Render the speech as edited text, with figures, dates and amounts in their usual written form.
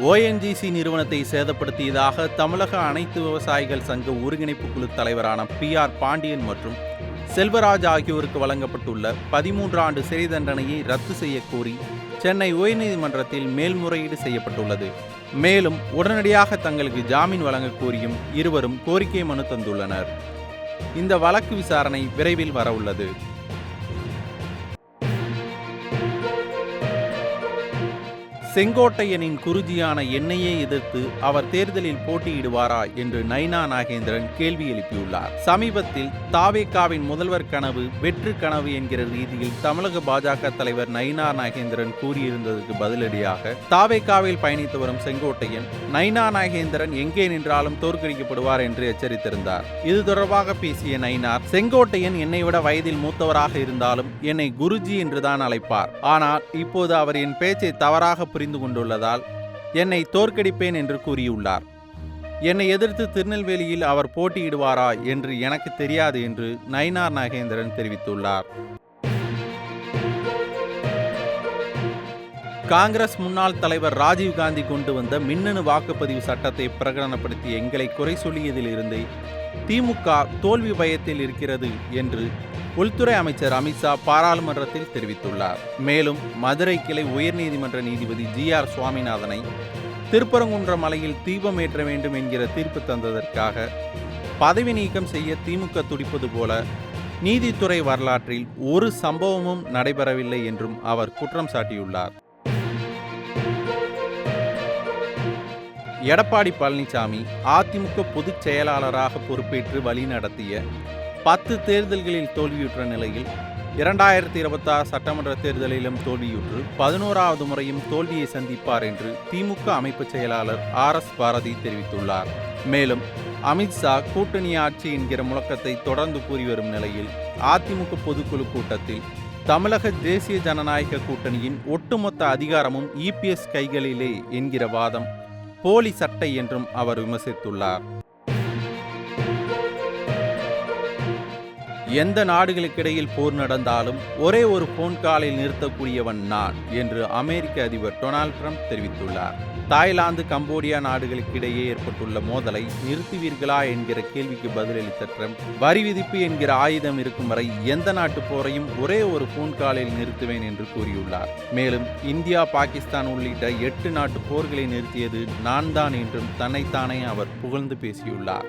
ONGC நிறுவனத்தை சேதப்படுத்தியதாக தமிழக அனைத்து விவசாயிகள் சங்க ஒருங்கிணைப்பு குழு தலைவரான PR பாண்டியன் மற்றும் செல்வராஜ் ஆகியோருக்கு வழங்கப்பட்டுள்ள 13 ஆண்டு சிறை தண்டனையை ரத்து செய்ய கோரி சென்னை உயர்நீதிமன்றத்தில் மேல்முறையீடு செய்யப்பட்டுள்ளது. மேலும் உடனடியாக தங்களுக்கு ஜாமீன் வழங்க கோரியும் இருவரும் கோரிக்கை மனு தந்துள்ளனர். இந்த வழக்கு விசாரணை விரைவில் வரவுள்ளது. செங்கோட்டையனின் குருஜியான என்னையே எதிர்த்து அவர் தேர்தலில் போட்டியிடுவாரா என்று நைனா நாகேந்திரன் கேள்வி எழுப்பியுள்ளார். சமீபத்தில் தாவேகாவின் முதல்வர் கனவு வெற்று கனவு என்கிற ரீதியில் தமிழக பாஜக தலைவர் நைனா நாகேந்திரன் கூறியிருந்ததற்கு பதிலடியாக தாவேகாவில் பயணித்து வரும் செங்கோட்டையன் நைனா நாகேந்திரன் எங்கே நின்றாலும் தோற்கடிக்கப்படுவார் என்று எச்சரித்திருந்தார். இது தொடர்பாக பேசிய நைனார், செங்கோட்டையன் என்னை விட வயதில் மூத்தவராக இருந்தாலும் என்னை குருஜி என்றுதான் அழைப்பார். ஆனால் இப்போது அவர் என் பேச்சை தவறாக புரிந்து கொண்டுள்ளதால் என்னை தோற்கடிப்பேன் என்று கூறியுள்ளார். என்னை எதிர்த்து திருநெல்வேலியில் அவர் போட்டியிடுவாரா என்று எனக்கு தெரியாது என்று நயினார் நாகேந்திரன் தெரிவித்துள்ளார். காங்கிரஸ் முன்னாள் தலைவர் ராஜீவ்காந்தி கொண்டு வந்த மின்னணு வாக்குப்பதிவு சட்டத்தை பிரகடனப்படுத்தி எங்களை குறை சொல்லியதிலிருந்து திமுக தோல்வி பயத்தில் இருக்கிறது என்று உள்துறை அமைச்சர் அமித்ஷா பாராளுமன்றத்தில் தெரிவித்துள்ளார். மேலும் மதுரை கிளை உயர்நீதிமன்ற நீதிபதி GR சுவாமிநாதனை திருப்பரங்குன்ற மலையில் தீபம் ஏற்ற வேண்டும் என்கிற தீர்ப்பு தந்ததற்காக பதவி நீக்கம் செய்ய திமுக துடிப்பது போல நீதித்துறை வரலாற்றில் ஒரு சம்பவமும் நடைபெறவில்லை என்றும் அவர் குற்றம் சாட்டியுள்ளார். எடப்பாடி பழனிசாமி அதிமுக பொதுச் செயலாளராக பொறுப்பேற்று வழிநடத்திய 10 தேர்தல்களில் தோல்வியுற்ற நிலையில் 2026 சட்டமன்ற தேர்தலிலும் தோல்வியுற்று 11வது முறையும் தோல்வியை சந்திப்பார் என்று திமுக அமைப்பு செயலாளர் RS பாரதி தெரிவித்துள்ளார். மேலும் அமித்ஷா கூட்டணி ஆட்சி என்கிற முழக்கத்தை தொடர்ந்து கூறி வரும் நிலையில் அதிமுக பொதுக்குழு கூட்டத்தில் தமிழக தேசிய ஜனநாயக கூட்டணியின் ஒட்டுமொத்த அதிகாரமும் EPS கைகளிலே என்கிற வாதம் போலி சட்டை என்றும் அவர் விமர்சித்துள்ளார். எந்த நாடுகளுக்கிடையில் போர் நடந்தாலும் ஒரே ஒரு போன் காலில் நிறுத்தக்கூடியவன் நான் என்று அமெரிக்க அதிபர் டொனால்ட் ட்ரம்ப் தெரிவித்துள்ளார். தாய்லாந்து கம்போடியா நாடுகளுக்கிடையே ஏற்பட்டுள்ள மோதலை நிறுத்துவீர்களா என்கிற கேள்விக்கு பதிலளித்த ட்ரம்ப், வரி விதிப்பு என்கிற ஆயுதம் இருக்கும் வரை எந்த நாட்டு போரையும் ஒரே ஒரு போன் காலில் நிறுத்துவேன் என்று கூறியுள்ளார். மேலும் இந்தியா பாகிஸ்தான் உள்ளிட்ட 8 நாட்டு போர்களை நிறுத்தியது நான் தான் என்றும் தன்னைத்தானே அவர் புகழ்ந்து பேசியுள்ளார்.